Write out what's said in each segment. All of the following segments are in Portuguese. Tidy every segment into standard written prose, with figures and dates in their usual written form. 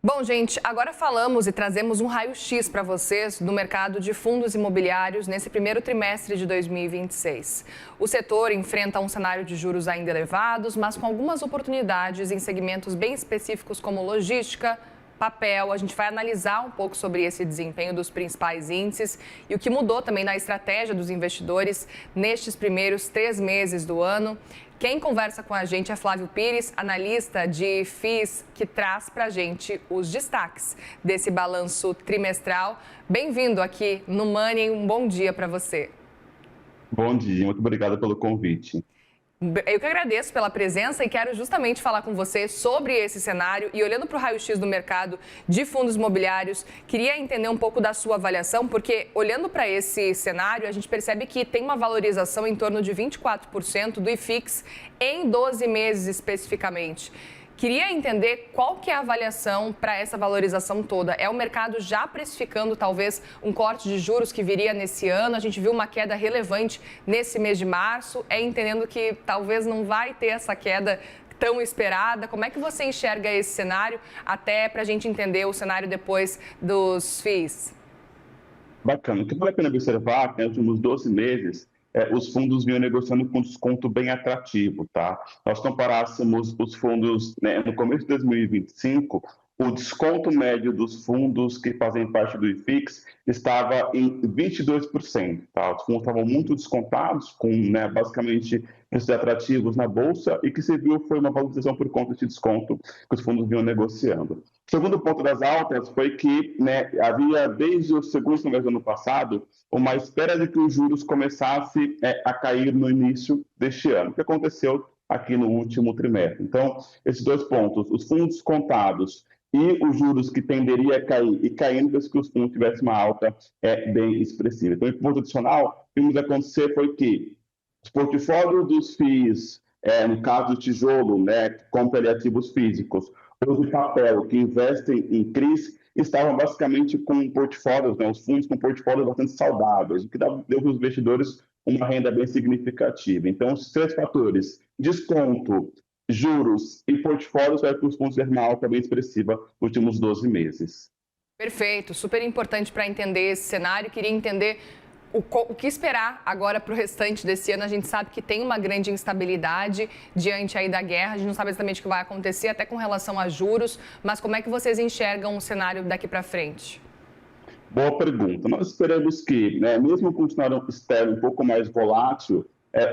Bom, gente, agora falamos e trazemos um raio-x para vocês do mercado de fundos imobiliários nesse primeiro trimestre de 2026. O setor enfrenta um cenário de juros ainda elevados, mas com algumas oportunidades em segmentos bem específicos como logística, papel. A gente vai analisar um pouco sobre esse desempenho dos principais índices e o que mudou também na estratégia dos investidores nestes primeiros 3 meses do ano. Quem conversa com a gente é Flávio Pires, analista de FIIs, que traz para a gente os destaques desse balanço trimestral. Bem-vindo aqui no Money, um bom dia para você. Bom dia, muito obrigado pelo convite. Eu que agradeço pela presença e quero justamente falar com você sobre esse cenário e olhando para o raio-x do mercado de fundos imobiliários, queria entender um pouco da sua avaliação, porque olhando para esse cenário, a gente percebe que tem uma valorização em torno de 24% do IFIX em 12 meses especificamente. Queria entender qual que é a avaliação para essa valorização toda. É o mercado já precificando talvez um corte de juros que viria nesse ano? A gente viu uma queda relevante nesse mês de março. É entendendo que talvez não vai ter essa queda tão esperada. Como é que você enxerga esse cenário, até para a gente entender o cenário depois dos FIIs? Bacana. O que vale a pena observar é que nos últimos 12 meses, os fundos vinham negociando com desconto bem atrativo, tá? Nós comparássemos os fundos, né, no começo de 2025, o desconto médio dos fundos que fazem parte do IFIX estava em 22%, tá? Os fundos estavam muito descontados, com, né, basicamente preços atrativos na bolsa, e que se viu foi uma valorização por conta desse desconto que os fundos vinham negociando. O segundo ponto das altas foi que, né, havia, desde o segundo semestre do ano passado, uma espera de que os juros começassem a cair no início deste ano, o que aconteceu aqui no último trimestre. Então, esses dois pontos, os fundos contados e os juros que tenderia a cair e caindo, desde que os fundos tivessem uma alta bem expressiva. Então, em ponto adicional, o que nos acontecer foi que os portfólios dos FIIs, no caso do tijolo, né, que compra ativos físicos, ou do papel, que investem em CRIs, estavam basicamente com portfólios, né, os fundos com portfólios bastante saudáveis, o que deu para os investidores uma renda bem significativa. Então, os 3 fatores, desconto, juros e portfólios, vai para os fundos ter uma alta bem expressiva nos últimos 12 meses. Perfeito, super importante para entender esse cenário. Queria entender o que esperar agora para o restante desse ano. A gente sabe que tem uma grande instabilidade diante aí da guerra, a gente não sabe exatamente o que vai acontecer, até com relação a juros, mas como é que vocês enxergam o cenário daqui para frente? Boa pergunta. Nós esperamos que, né, mesmo com o cenário externo um pouco mais volátil,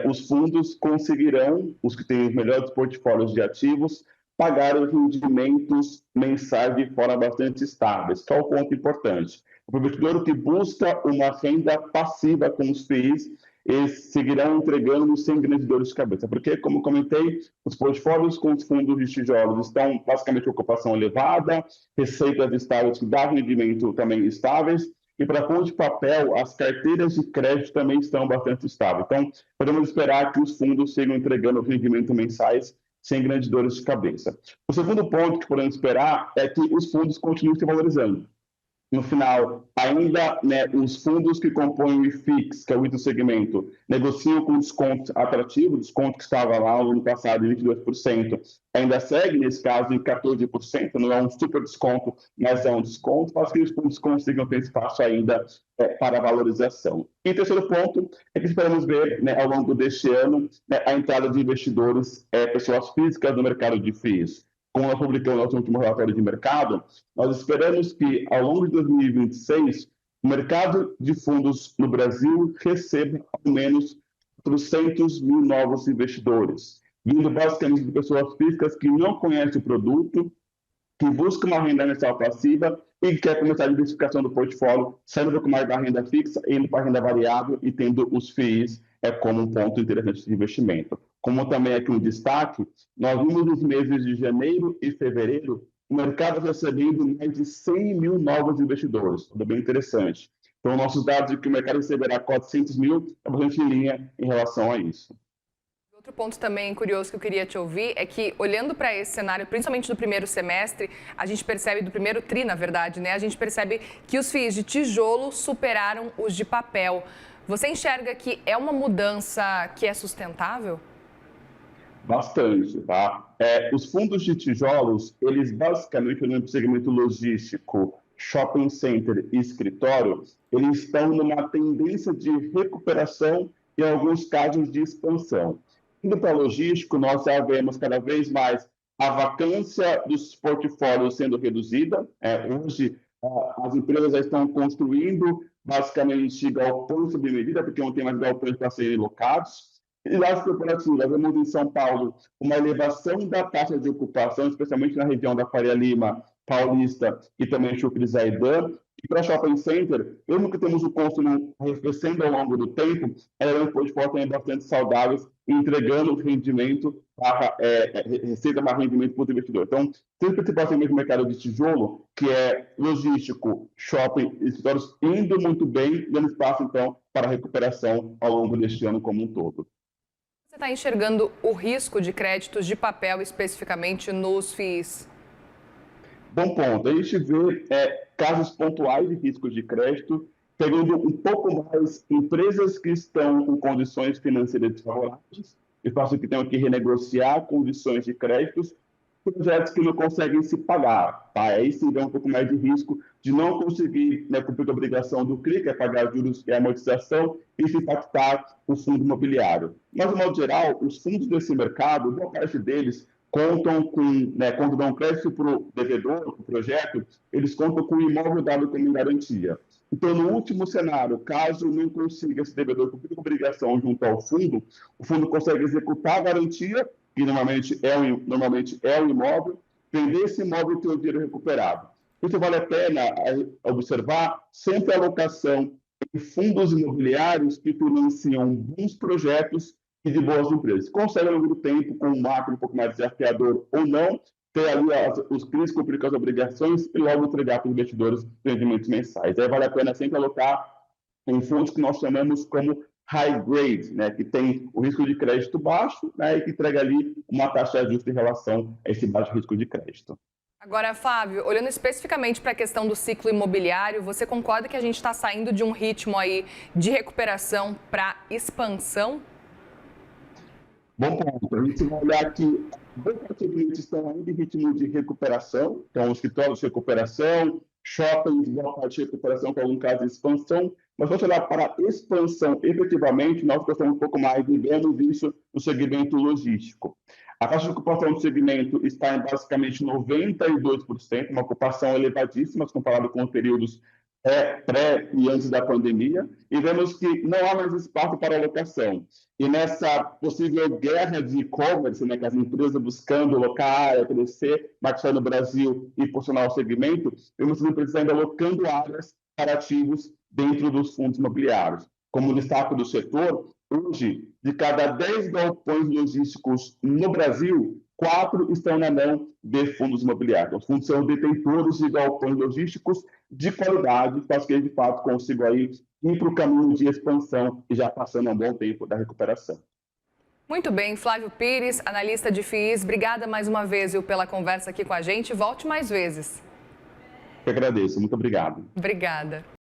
os fundos conseguirão, os que têm os melhores portfólios de ativos, pagar os rendimentos mensais de forma bastante estáveis, que é o ponto importante. O investidor que busca uma renda passiva com os FIIs, eles seguirão entregando sem grandes dores de cabeça, porque, como comentei, os portfólios com os fundos de tijolos estão basicamente com ocupação elevada, receitas estáveis que dão rendimento também estáveis, e para fundos de papel, as carteiras de crédito também estão bastante estáveis. Então, podemos esperar que os fundos sigam entregando rendimentos mensais sem grandes dores de cabeça. O segundo ponto que podemos esperar é que os fundos continuem se valorizando. No final, ainda, né, os fundos que compõem o IFIX, que é o índice do segmento, negociam com desconto atrativo, desconto que estava lá no ano passado em 22%, ainda segue, nesse caso, em 14%, não é um super desconto, mas é um desconto, faz que os fundos consigam ter espaço ainda para a valorização. E o terceiro ponto é que esperamos ver, né, ao longo deste ano, né, a entrada de investidores, pessoas físicas no mercado de FIIs. Como nós publicamos no nosso último relatório de mercado, nós esperamos que, ao longo de 2026, o mercado de fundos no Brasil receba ao menos 400 mil novos investidores, vindo basicamente de pessoas físicas que não conhecem o produto, que buscam uma renda mensal passiva e que quer começar a diversificação do portfólio, saindo um pouco mais da renda fixa, indo para a renda variável e tendo os FIIs como um ponto interessante de investimento. Como também aqui um destaque, nós vimos nos meses de janeiro e fevereiro o mercado recebendo mais de 100 mil novos investidores, tudo bem interessante. Então, nossos dados de que o mercado receberá 400 mil é bastante em linha em relação a isso. Outro ponto também curioso que eu queria te ouvir é que, olhando para esse cenário, principalmente do primeiro semestre, a gente percebe, do primeiro tri, na verdade, né? A gente percebe que os FIIs de tijolo superaram os de papel. Você enxerga que é uma mudança que é sustentável? Bastante, tá? Os fundos de tijolos, eles basicamente, no segmento logístico, shopping center e escritório, eles estão numa tendência de recuperação e, em alguns casos, de expansão. Indo para logístico, nós já vemos cada vez mais a vacância dos portfólios sendo reduzida. Hoje, as empresas já estão construindo, basicamente, galpões sob medida, porque não tem mais galpões para serem locados. E as corporativas, vemos em São Paulo uma elevação da taxa de ocupação, especialmente na região da Faria Lima, Paulista e também Chucre Zaidan. E para shopping center, mesmo que temos o consumo arrefecendo ao longo do tempo, elas depois podem ser bastante saudáveis, entregando rendimento para receita para rendimento para o investidor. Então, sempre que passa no mercado de tijolo, que é logístico, shopping e escritórios, indo muito bem, dando espaço, então, para recuperação ao longo deste ano como um todo. Você está enxergando o risco de créditos de papel especificamente nos FIIs? Bom ponto. A gente vê casos pontuais de risco de crédito, pegando um pouco mais empresas que estão com condições financeiras desfavoráveis, e faço que tenham que renegociar condições de créditos, projetos que não conseguem se pagar. Tá? Aí sim dá um pouco mais de risco de não conseguir cumprir a obrigação do CRI, que é pagar juros e amortização, e se impactar o fundo imobiliário. Mas, de modo geral, os fundos desse mercado, boa parte deles, contam com, quando dão crédito para o devedor, para o projeto, eles contam com o imóvel dado como garantia. Então, no último cenário, caso não consiga esse devedor cumprir a obrigação junto ao fundo, o fundo consegue executar a garantia, que normalmente é o imóvel, vender esse imóvel e ter o dinheiro recuperado. Isso vale a pena observar sempre a alocação em fundos imobiliários que financiam bons projetos e de boas empresas. Consegue, ao longo do tempo, com um macro um pouco mais desafiador ou não, ter ali os CRIs cumprir com as obrigações e logo entregar para os investidores rendimentos mensais. Aí vale a pena sempre alocar em fundos que nós chamamos como high grade, que tem o risco de crédito baixo, e que entrega ali uma taxa justa em relação a esse baixo risco de crédito. Agora, Flávio, olhando especificamente para a questão do ciclo imobiliário, você concorda que a gente está saindo de um ritmo aí de recuperação para expansão? Bom ponto. A gente vai olhar que boa parte dos clientes estão ainda em ritmo de recuperação, então escritórios de recuperação, shoppings, boa parte de recuperação, com algum caso de expansão, mas se olhar para a expansão, efetivamente, nós gostamos um pouco mais de vermos isso no segmento logístico. A taxa de ocupação do segmento está em basicamente 92%, uma ocupação elevadíssima, comparado com os períodos pré e antes da pandemia, e vemos que não há mais espaço para alocação. E nessa possível guerra de e-commerce, que as empresas buscando alocar área, crescer, marketing no Brasil e posicionar o segmento, vemos as empresas ainda alocando áreas para ativos dentro dos fundos imobiliários. Como destaque do setor, hoje, de cada 10 galpões logísticos no Brasil, 4 estão na mão de fundos imobiliários. Os fundos são detentores de galpões logísticos de qualidade, para que eles, de fato, consigam aí ir para o caminho de expansão e já passando um bom tempo da recuperação. Muito bem, Flávio Pires, analista de FIIs, obrigada mais uma vez pela conversa aqui com a gente. Volte mais vezes. Eu agradeço, muito obrigado. Obrigada.